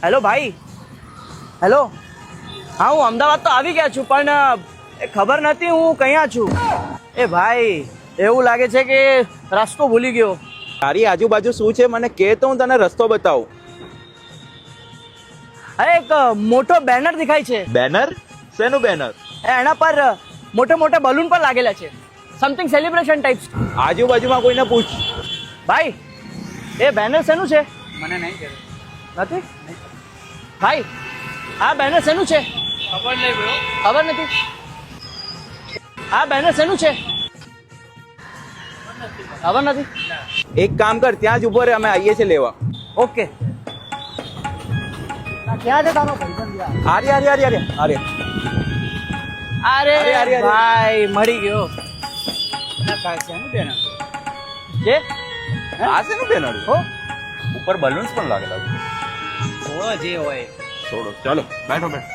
Hello ભાઈ, hello. હા, હું અમદાવાદ તો આવી ગયા છું, પણ એ ખબર નથી હું ક્યાં છું. એ ભાઈ, એવું લાગે છે કે રસ્તો ભૂલી ગયો. તારી આજુબાજુ શું છે મને કે તો હું તને રસ્તો બતાવું. અરે એક મોટો બેનર દેખાય છે. બેનર? શેનું બેનર? એના પર મોટા મોટા બલૂન પણ લાગેલા છે. Something celebration types. આજુબાજુમાં કોઈને પૂછ. ભાઈ, એ બેનર શેનું છે? મને નહીં કહેતો. નથી ભાઈ, આ બેનર શેનું છે? ખબર નહીં બ્રો. ખબર નથી. આ બેનર શેનું છે? ખબર નથી. એક કામ કર, ત્યાં જ ઉભો રહે, અમે આવીએ છીએ લેવા. ઓકે. ક્યાં છે તારો ભાઈબંધ યાર? આર્ય આર્ય આર્ય આર્ય અરે અરે, અરે. ભાઈ, મળી ગયો. શેનું બેનર? જે આ શેનું બેનર? હો, ઉપર બલૂન્સ પણ લાગેલા છે. છોડો જે હોય. છોડો, ચાલો બેઠો બેઠો.